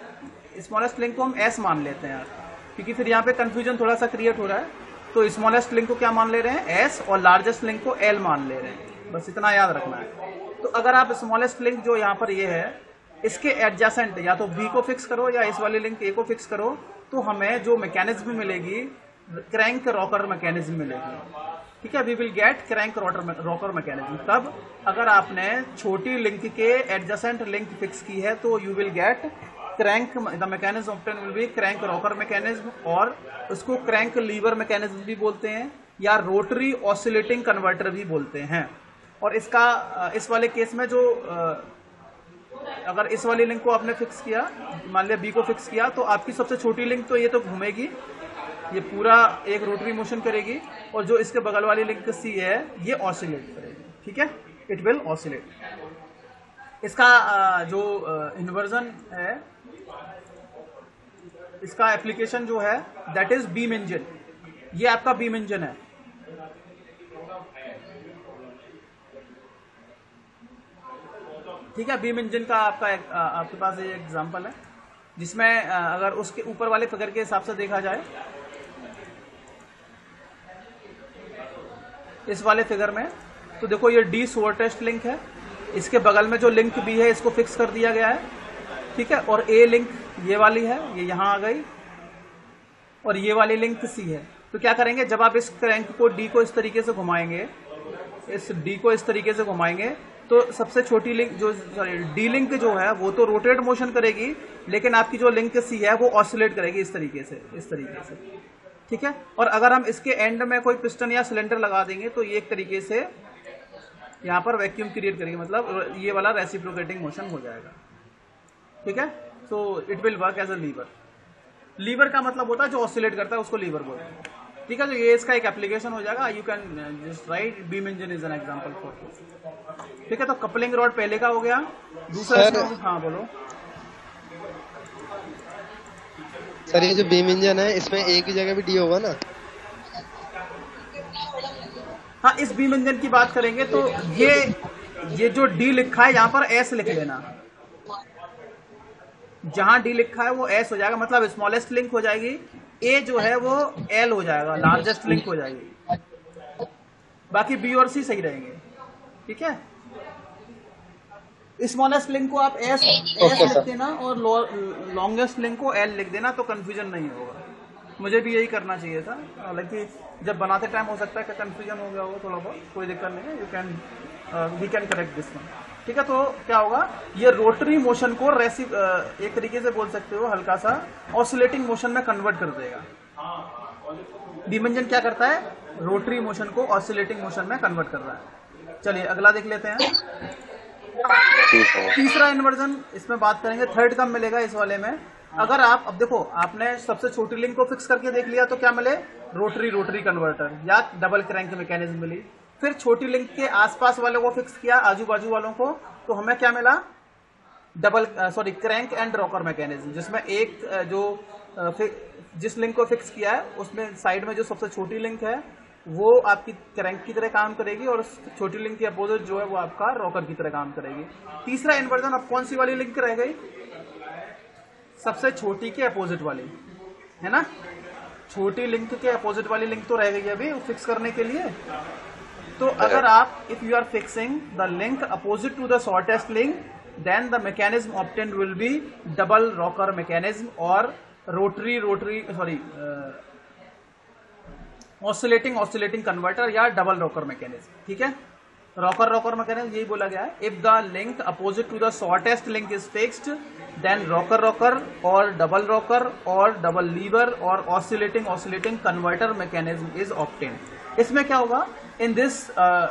S1: स्मॉलेस्ट लिंक को हम एस मान लेते हैं यार, क्योंकि फिर यहाँ पे कंफ्यूजन थोड़ा सा क्रिएट हो रहा है। तो स्मॉलेस्ट लिंक को क्या मान ले रहे हैं, एस, और लार्जेस्ट लिंक को एल मान ले रहे हैं। बस इतना याद रखना है। तो अगर आप स्मॉलेस्ट लिंक जो यहाँ पर ये है, इसके एडजेसेंट या तो बी को फिक्स करो या इस वाली लिंक ए को फिक्स करो, तो हमें जो मैकेनिज्म मिलेगी क्रैंक रॉकर मैकेनिज्म मिलेगी। ठीक है, we will get crank rocker mechanism. तब अगर आपने छोटी लिंक के एडजेसेंट लिंक फिक्स की है तो you will get crank, the mechanism obtain will be crank rocker mechanism, और उसको क्रैंक लीवर मैकेनिज्म भी बोलते हैं या रोटरी ऑसिलेटिंग कन्वर्टर भी बोलते हैं। और इसका इस वाले केस में जो अगर इस वाली लिंक को आपने फिक्स किया, मान लिया बी को फिक्स किया, तो आपकी सबसे छोटी लिंक तो ये तो घूमेगी, ये पूरा एक रोटरी मोशन करेगी, और जो इसके बगल वाली लिंक सी है ये ऑसिलेट करेगी। ठीक है, इट विल ऑसिलेट। इसका जो इन्वर्जन है, इसका एप्लीकेशन जो है दैट इज बीम इंजन। ये आपका बीम इंजन है। ठीक है, बीम इंजन का आपके पास ये एग्जांपल है, जिसमें अगर उसके ऊपर वाले फिगर के हिसाब से देखा जाए, इस वाले फिगर में, तो देखो ये डी शॉर्टेस्ट लिंक है, इसके बगल में जो लिंक बी है इसको फिक्स कर दिया गया है। ठीक है, और ए लिंक ये वाली है, ये यहां आ गई, और ये वाली लिंक सी है। तो क्या करेंगे, जब आप इस क्रैंक को डी को इस तरीके से घुमाएंगे, इस डी को इस तरीके से घुमाएंगे, तो सबसे छोटी लिंक जो डी लिंक जो है वो तो रोटेट मोशन करेगी, लेकिन आपकी जो लिंक सी है वो ऑसिलेट करेगी इस तरीके से। ठीक है, और अगर हम इसके एंड में कोई पिस्टन या सिलेंडर लगा देंगे तो ये एक तरीके से यहाँ पर वैक्यूम क्रिएट करेगी, मतलब ये वाला रेसिप्रोकेटिंग मोशन हो जाएगा। ठीक है, so it will work as a lever. Lever का मतलब होता है जो ऑसिलेट करता है उसको लीवर बोलते हैं। ठीक है, तो ये इसका एक एप्लीकेशन हो जाएगा। You can just right beam engine is an example for this. ठीक है, तो कपलिंग रॉड पहले का हो गया। दूसरा हाँ बोलो
S3: सर। ये जो बीम इंजन है इसमें एक ही जगह भी डी होगा ना?
S1: हाँ, इस बीम इंजन की बात करेंगे तो ये जो डी लिखा है यहाँ पर एस लिख लेना। जहां डी लिखा है वो एस हो जाएगा, मतलब स्मॉलेस्ट लिंक हो जाएगी। ए जो है वो एल हो जाएगा, लार्जेस्ट लिंक हो जाएगी। बाकी बी और सी सही रहेंगे। ठीक है, स्मॉलेस्ट लिंक को आप एस लिख देना और लॉन्गेस्ट लिंक को एल लिख देना, तो कंफ्यूजन नहीं होगा। मुझे भी यही करना चाहिए था, हालांकि जब बनाते टाइम हो सकता है कि कंफ्यूजन हो गया हो थोड़ा बहुत, कोई दिक्कत नहीं है। We can correct this one. ठीक है, तो क्या होगा, ये रोटरी मोशन को एक तरीके से बोल सकते हो हल्का सा ऑसिलेटिंग मोशन में कन्वर्ट कर देगा। बीम इंजन क्या करता है, रोटरी मोशन को ऑसिलेटिंग मोशन में कन्वर्ट कर रहा है। चलिए अगला देख लेते हैं। तीसरा इन्वर्जन इसमें बात करेंगे, थर्ड कब मिलेगा इस वाले में। अगर आप, अब देखो आपने सबसे छोटी लिंक को फिक्स करके देख लिया तो क्या मिले, रोटरी कन्वर्टर या डबल क्रैंक मैकेनिज्म मिली। फिर छोटी लिंक के आसपास वालों को फिक्स किया, आजू बाजू वालों को, तो हमें क्या मिला, क्रैंक एंड रॉकर मैकेनिज्म, जिसमें एक जिस लिंक को फिक्स किया है उसमें साइड में जो सबसे छोटी लिंक है वो आपकी क्रैंक की तरह काम करेगी, और छोटी लिंक की अपोजिट जो है वो आपका रॉकर की तरह काम करेगी। तीसरा इन्वर्जन, अब कौन सी वाली लिंक रह गई, सबसे छोटी के अपोजिट वाली, है ना। छोटी लिंक के अपोजिट वाली लिंक तो रह गई अभी फिक्स करने के लिए। तो अगर आप, if you are fixing the link opposite to the shortest link, then the mechanism obtained will be double rocker mechanism और ऑसिलेटिंग कन्वर्टर या डबल रॉकर मैकेनिज्म। ठीक है, रॉकर मैकेनिज्म यही बोला गया है, if the link opposite to the shortest link is fixed, then rocker और double lever और oscillating converter mechanism is obtained. इसमें क्या होगा, in this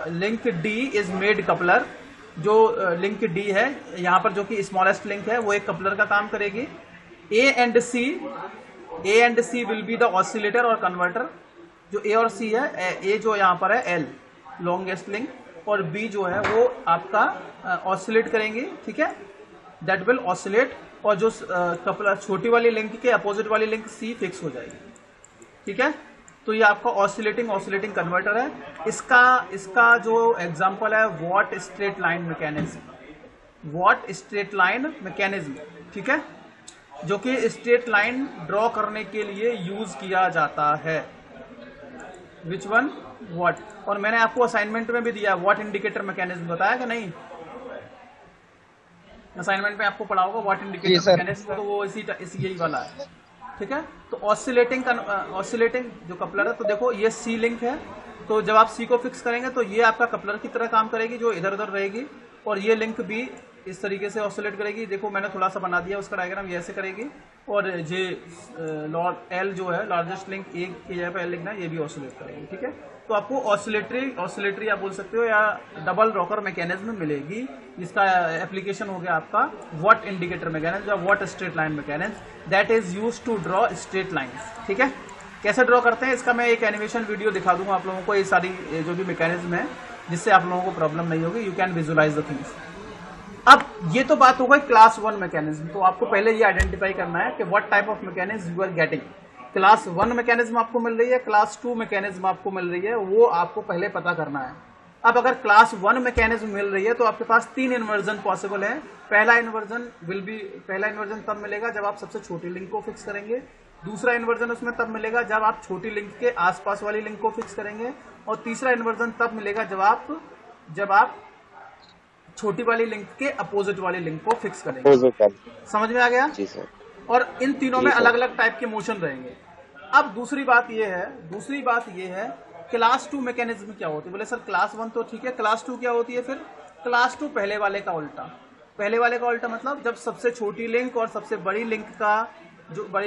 S1: link D is made coupler. जो लिंक डी है यहाँ पर जो कि स्मॉलेस्ट लिंक है वो एक कपलर का काम करेगी। A and C will be the oscillator और कन्वर्टर। जो ए और सी है, ए जो यहाँ पर है एल लॉन्गेस्ट लिंक, और बी जो है वो आपका ऑसिलेट करेंगे। ठीक है, दैट विल ऑसिलेट, और जो कपलर छोटी वाली लिंक के अपोजिट वाली लिंक सी फिक्स हो जाएगी। ठीक है, तो ये आपका ऑसिलेटिंग कन्वर्टर है। इसका जो एग्जांपल है वॉट स्ट्रेट लाइन मैकेनिज्म। ठीक है, जो कि स्ट्रेट लाइन ड्रॉ करने के लिए यूज किया जाता है। विच वन व्हाट, और मैंने आपको असाइनमेंट में भी दिया व्हाट इंडिकेटर मैकेनिज्म, बताया कि नहीं? असाइनमेंट में आपको पढ़ा होगा व्हाट इंडिकेटर मैकेनिज्म, तो वो इसी यही वाला है। ठीक है, तो ऑसिलेटिंग जो कपलर है, तो देखो ये सी लिंक है, तो जब आप सी को फिक्स करेंगे तो ये आपका कपलर की तरह काम करेगी जो इधर उधर रहेगी, और ये लिंक भी इस तरीके से ऑसिलेट करेगी। देखो मैंने थोड़ा सा बना दिया उसका डायग्राम, ये ऐसे करेगी, और जे एल जो है लार्जेस्ट लिंक ए की जगह पे एल लिखना है, ये भी ऑसिलेट करेगी। ठीक है, तो आपको ऑसिलेटरी आप बोल सकते हो या डबल रॉकर मैकेनिज्म मिलेगी, जिसका एप्लीकेशन हो गया आपका व्हाट इंडिकेटर मैकेनिज्म या what straight line mechanism, that is used to draw straight lines. ठीक है, कैसे ड्रॉ करते हैं इसका मैं एक एनिमेशन वीडियो दिखा दूंगा आप लोगों को, ये सारी जो भी मैकेनिज्म है, जिससे आप लोगों को प्रॉब्लम नहीं होगी, you can visualize the things. अब ये तो बात हो गई क्लास 1 मैकेनिज्म, तो आपको पहले ये आइडेंटिफाई करना है कि what type of mechanism you are getting. Class 1 mechanism आपको मिल रही है, क्लास 2 मैकेनिज्म आपको मिल रही है, वो आपको पहले पता करना है। अब अगर क्लास 1 मैकेनिज्म मिल रही है तो आपके पास 3 इन्वर्जन पॉसिबल है। पहला इन्वर्जन तब मिलेगा जब आप सबसे छोटी लिंक को फिक्स करेंगे, दूसरा इन्वर्जन उसमें तब मिलेगा जब आप छोटी लिंक के आसपास वाली लिंक को फिक्स करेंगे, और तीसरा इन्वर्जन तब मिलेगा जब आप छोटी वाली लिंक के अपोजिट वाली लिंक को फिक्स करेंगे। समझ में आ गया?
S2: जी सर।
S1: और इन तीनों में अलग अलग टाइप के मोशन रहेंगे। अब दूसरी बात ये है क्लास 2 मैकेनिज्म क्या होती है? बोले सर क्लास 1 तो ठीक है, क्लास 2 क्या होती है? फिर क्लास 2 पहले वाले का उल्टा मतलब जब सबसे छोटी लिंक और सबसे बड़ी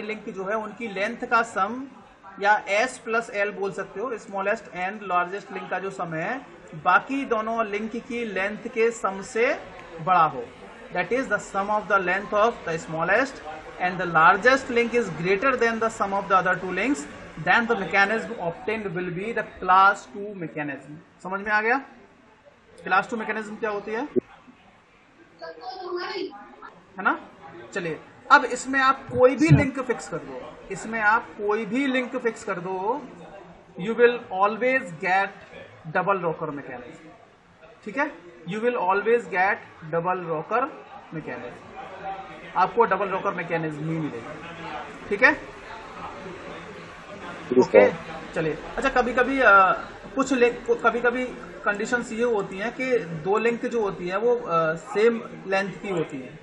S1: लिंक जो है उनकी लेंथ का सम, या S प्लस L बोल सकते हो, स्मॉलेस्ट एंड लार्जेस्ट लिंक का जो सम है बाकी दोनों लिंक की लेंथ के सम से बड़ा हो, that is the sum of the length of the smallest and the largest link is greater than the sum of the other two links, then the mechanism obtained will be the class 2 mechanism. समझ में आ गया? Class 2 mechanism क्या होती है ना? चलिए, अब इसमें आप कोई भी लिंक फिक्स कर दो, you will always get double rocker mechanism. ठीक है, you will always get double rocker mechanism, आपको डबल रॉकर मैकेनिज्म ही मिलेगा। ठीक है, ओके। चलिए, अच्छा कभी कभी कंडीशंस ये होती हैं कि दो लिंक जो होती है वो सेम लेंथ की होती है।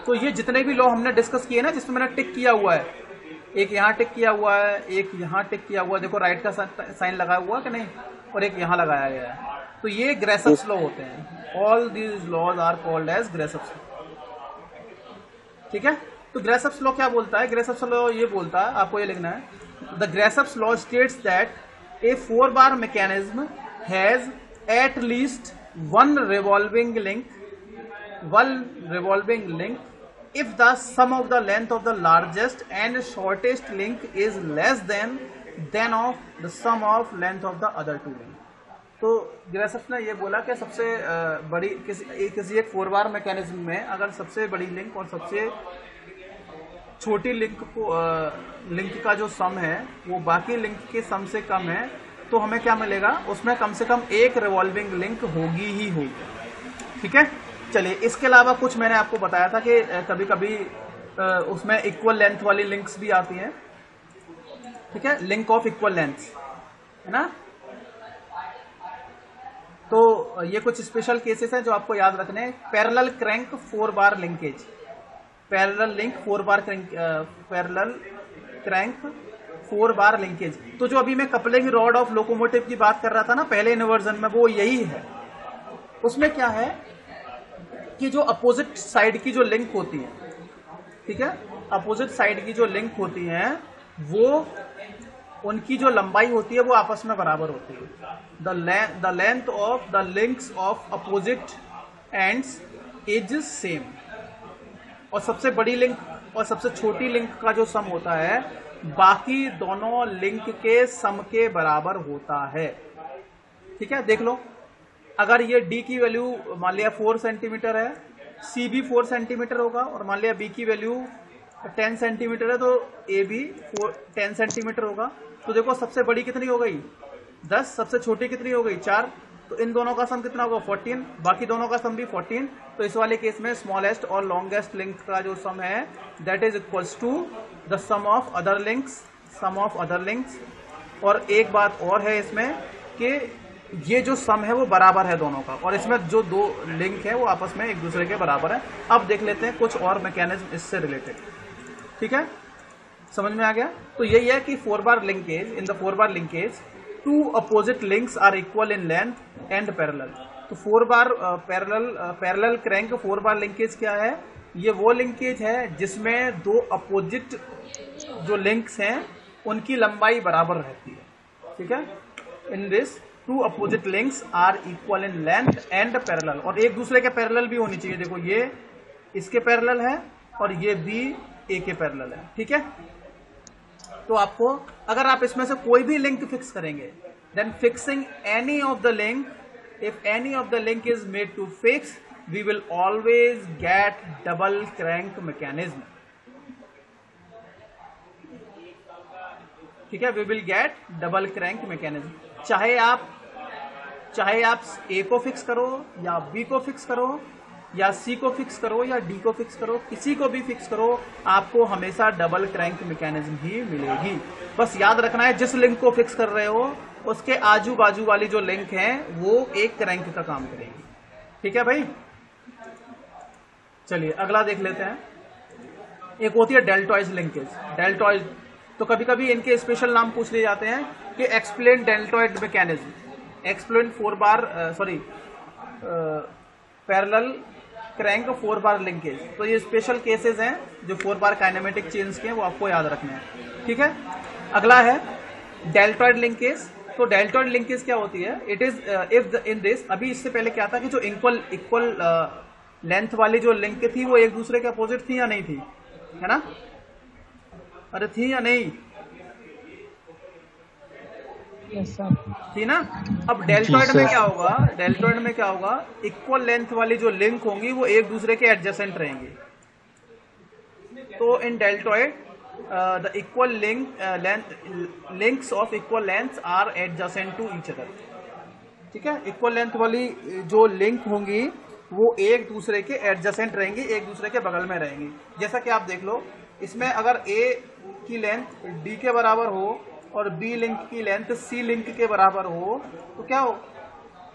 S1: तो ये जितने भी लॉ हमने डिस्कस किए ना, जिसमें मैंने टिक किया हुआ है, एक यहाँ टिक किया हुआ है, एक यहाँ टिक किया हुआ है, देखो राइट का साइन लगा हुआ कि नहीं, और एक यहाँ लगाया गया है, तो ये ग्रेसप्स लॉ होते हैं। All these laws are called as Grashof's law. ठीक है, तो ग्रेसप्स लॉ क्या बोलता है? ग्रेसप्स लॉ ये बोलता है, आपको ये लिखना है, the Grashof's law states that a 4 bar mechanism has at least one revolving link if the sum of the length of the largest and shortest link is less than of the sum of length of the other two link। तो ग्रेसप्स ने ये बोला कि सबसे बड़ी किसी एक 4 bar mechanism में अगर सबसे बड़ी लिंक और सबसे छोटी लिंक का जो सम है वो बाकी लिंक के सम से कम है, तो हमें क्या मिलेगा? उसमें कम से कम एक रिवॉल्विंग लिंक होगी ही होगी। ठीक है, चलिए, इसके अलावा कुछ मैंने आपको बताया था कि कभी कभी उसमें इक्वल लेंथ वाली लिंक्स भी आती हैं। ठीक है, लिंक ऑफ इक्वल लेंथ है ना। तो ये कुछ स्पेशल केसेस हैं जो आपको याद रखने हैं। Parallel crank 4 bar linkage, parallel crank 4 bar linkage. तो जो अभी मैं कपलिंग रॉड ऑफ लोकोमोटिव की बात कर रहा था ना पहले इन्वर्जन में, वो यही है। उसमें क्या है कि जो अपोजिट साइड की जो लिंक होती है, ठीक है, अपोजिट साइड की जो लिंक होती हैं वो उनकी जो लंबाई होती है वो आपस में बराबर होती है। The length of the links of opposite ends is same. और सबसे बड़ी लिंक और सबसे छोटी लिंक का जो सम होता है बाकी दोनों लिंक के सम के बराबर होता है। ठीक है, देख लो, अगर ये D की वैल्यू मान लिया 4 सेंटीमीटर है, C भी 4 सेंटीमीटर होगा, और मान लिया B की वैल्यू 10 सेंटीमीटर है तो A भी 10 सेंटीमीटर होगा। तो देखो सबसे बड़ी कितनी हो गई 10, सबसे छोटी कितनी हो गई 4, तो इन दोनों का सम कितना होगा 14, बाकी दोनों का सम भी 14। तो इस वाले केस में स्मॉलेस्ट और लॉन्गेस्ट लिंक का जो सम है that is equals to the sum of other links और एक बात और है इसमें कि ये जो सम है वो बराबर है दोनों का, और इसमें जो दो लिंक है वो आपस में एक दूसरे के बराबर है। अब देख लेते हैं कुछ और मैकेनिज्म इससे रिलेटेड। ठीक है, समझ में आ गया? तो यही है कि 4 bar linkage, in the 4 bar linkage 2 opposite links are equal in length and parallel. तो 4 bar parallel crank 4 bar linkage क्या है? ये वो लिंकेज है जिसमें दो अपोजिट जो लिंक्स हैं उनकी लंबाई बराबर रहती है। ठीक है, in this 2 opposite links are equal in length and parallel, और एक दूसरे के पैरेलल भी होनी चाहिए। देखो ये इसके पैरेलल है और ये बी ए के पैरेलल है। ठीक है, तो आपको अगर आप इसमें से कोई भी लिंक फिक्स करेंगे, then fixing any of the link, if any of the link is made to fix, we will always get double crank mechanism. ठीक है, we will get double crank mechanism. चाहे आप ए को फिक्स करो या B को fix करो या सी को फिक्स करो या डी को फिक्स करो, किसी को भी फिक्स करो, आपको हमेशा डबल क्रैंक मैकेनिज्म ही मिलेगी। बस याद रखना है जिस लिंक को फिक्स कर रहे हो उसके आजू बाजू वाली जो लिंक है वो एक क्रैंक का काम करेगी। ठीक है भाई, चलिए अगला देख लेते हैं। एक होती है डेल्टॉइज लिंकेज। डेल्टॉइज तो कभी कभी इनके स्पेशल नाम पूछ लिए जाते हैं कि explain deltoid mechanism, explain 4 bar parallel crank 4 bar linkage. तो ये स्पेशल केसेस हैं जो 4 बार काइनेमेटिक चेन्स के हैं, वो आपको याद रखने हैं। ठीक है, अगला है डेल्टॉइड लिंकेज। तो डेल्टॉइड लिंकेज क्या होती है? It is if in this, अभी इससे पहले क्या था कि जो इक्वल लेंथ वाली जो लिंक थी वो एक दूसरे के अपोजिट थी या नहीं थी, है ना? अरे थी या नहीं? थी ना? अब डेल्टॉइड में क्या होगा? डेल्टॉइड में क्या होगा? इक्वल लेंथ वाली जो लिंक होंगी वो एक दूसरे के एडजेसेंट रहेंगी। तो in deltoid the equal links of equal length are adjacent to each other. ठीक है, इक्वल लेंथ वाली जो लिंक होंगी वो एक दूसरे के एडजेसेंट रहेंगी, एक दूसरे के बगल में रहेंगी। जैसा कि आप देख लो, इसमें अगर ए की लेंथ डी के बराबर हो और बी लिंक की लेंथ सी लिंक के बराबर हो तो क्या हो?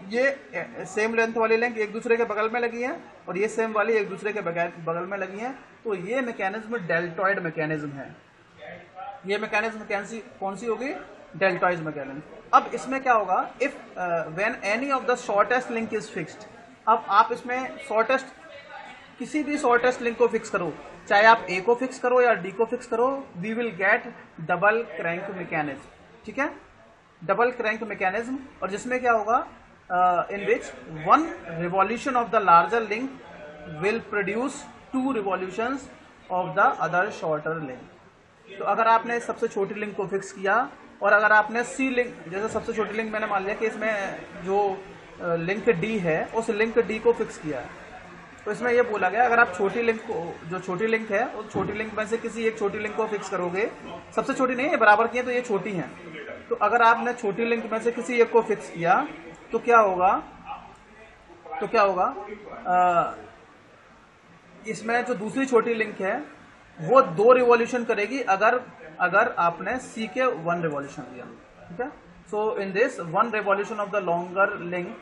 S1: ये सेम लेंथ वाली लिंक एक दूसरे के बगल में लगी है और ये सेम वाली एक दूसरे के बगल में लगी है। तो ये मैकेनिज्म डेल्टॉइड मैकेनिज्म है। ये मैकेनिज्म कौन सी होगी? Deltoid mechanism. अब इसमें क्या होगा? If when any of the shortest link is fixed. अब आप इसमें किसी भी शॉर्टेस्ट लिंक को फिक्स करो, चाहे आप ए को फिक्स करो या डी को फिक्स करो, we will get double crank mechanism. ठीक है, डबल क्रैंक मैकेनिज्म। और जिसमें क्या होगा? In which 1 revolution of the larger link will produce 2 revolutions of the other shorter link. तो अगर आपने सबसे छोटी लिंक को फिक्स किया और अगर आपने सी लिंक, जैसे सबसे छोटी लिंक मैंने मान लिया कि इसमें जो लिंक डी है उस लिंक डी को फिक्स किया है, तो इसमें यह बोला गया अगर आप छोटी लिंक को, जो छोटी लिंक है उस छोटी लिंक में से किसी एक छोटी लिंक को फिक्स करोगे, सबसे छोटी नहीं है, बराबर की है तो ये छोटी है, तो अगर आपने छोटी लिंक में से किसी एक को फिक्स किया तो क्या होगा? इसमें जो दूसरी छोटी लिंक है वो 2 रिवॉल्यूशन करेगी अगर आपने सी के 1 रिवॉल्यूशन दिया। ठीक है, so in this 1 revolution of the longer link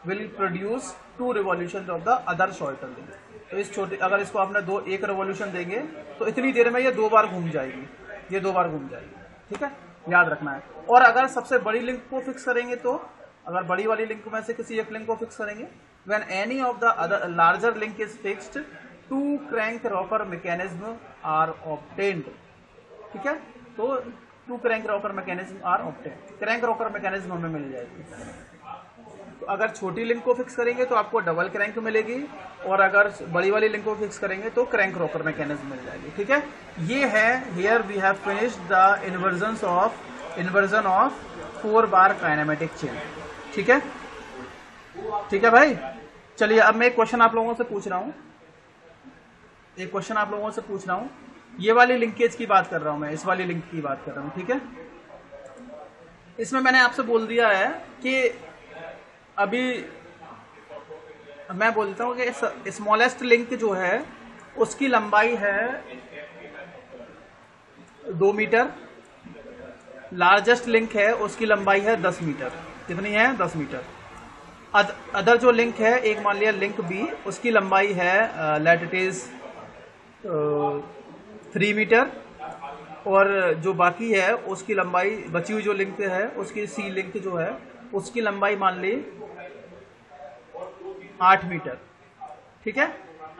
S1: will produce 2 revolution of the other shorter link. तो इस छोटी, अगर इसको आपने 1 रिवॉल्यूशन देंगे तो इतनी देर में ये 2 बार घूम जाएगी, ये 2 बार घूम जाएगी। ठीक है, याद रखना है। और अगर सबसे बड़ी लिंक को फिक्स करेंगे, तो अगर बड़ी वाली लिंक में से किसी एक लिंक को फिक्स करेंगे, when any of the other larger link is fixed 2 crank rocker mechanism are obtained. ठीक है, तो 2 crank rocker mechanism are obtained. Crank rocker mechanism हमें मिल जाएगी। तो अगर छोटी लिंक को फिक्स करेंगे तो आपको डबल क्रैंक मिलेगी और अगर बड़ी वाली लिंक को फिक्स करेंगे तो क्रैंक रॉकर मैकेनिज्म मिल जाएगी। ठीक है, ये है here we have finished the inversion of 4 bar kinematic chain. ठीक है, ठीक है भाई। चलिए अब मैं एक क्वेश्चन आप लोगों से पूछ रहा हूं, ये वाली लिंकेज की बात कर रहा हूं मैं, इस वाली लिंक की बात कर रहा हूं। ठीक है, इसमें मैंने आपसे बोल दिया है कि अभी मैं बोलता हूं कि स्मॉलेस्ट लिंक जो है उसकी लंबाई है 2 मीटर, लार्जेस्ट लिंक है उसकी लंबाई है 10 मीटर। कितनी है? 10 मीटर। अदर जो लिंक है, एक मान लिया लिंक बी, उसकी लंबाई है लेट इट इज 3 मीटर, और जो बाकी है उसकी लंबाई, बची हुई जो लिंक है उसकी सी लिंक जो है उसकी लंबाई मान ली 8 मीटर। ठीक है।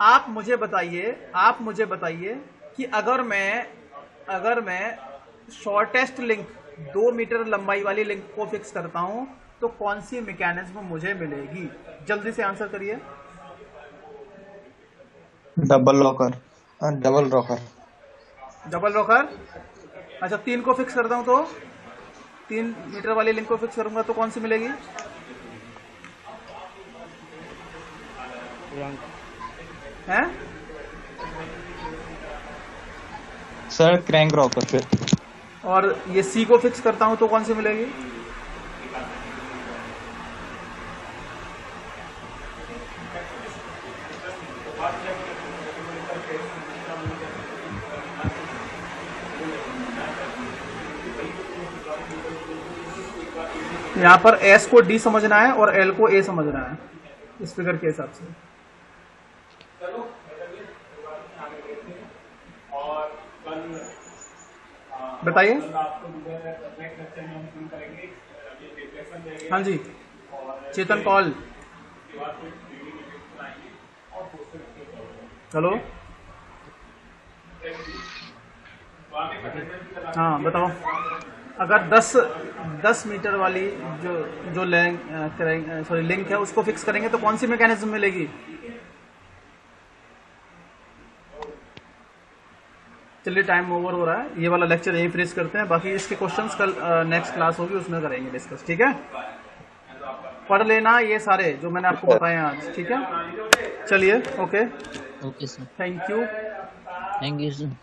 S1: आप मुझे बताइए कि अगर मैं शॉर्टेस्ट लिंक 2 मीटर लंबाई वाली लिंक को फिक्स करता हूं तो कौन सी मैकेनिज्म मुझे मिलेगी? जल्दी से आंसर करिए।
S4: Double locker. Double rocker.
S1: Double rocker. अच्छा, 3 को फिक्स करता हूं तो 3 मीटर वाली लिंक को फिक्स करूंगा तो कौन सी मिलेगी? हैं?
S4: Sir crank rocker. फिर
S1: और ये सी को फिक्स करता हूं तो कौन सी मिलेगी? यहां पर एस को डी समझना है और एल को ए समझना है इस फिगर के हिसाब से। बताइए। हाँ जी, चेतन कॉल। हेलो, हाँ बताओ। अगर 10 मीटर वाली जो लिंक है उसको फिक्स करेंगे तो कौन सी मैकेनिज्म मिलेगी? चलिए, टाइम ओवर हो रहा है, ये वाला लेक्चर यही फिनिश करते हैं। बाकी इसके क्वेश्चंस कल नेक्स्ट क्लास होगी, उसमें करेंगे डिस्कस। ठीक है, पढ़ लेना ये सारे जो मैंने आपको बताए आज। ठीक है, चलिए, okay
S5: okay sir,
S1: thank you.
S5: Thank you sir.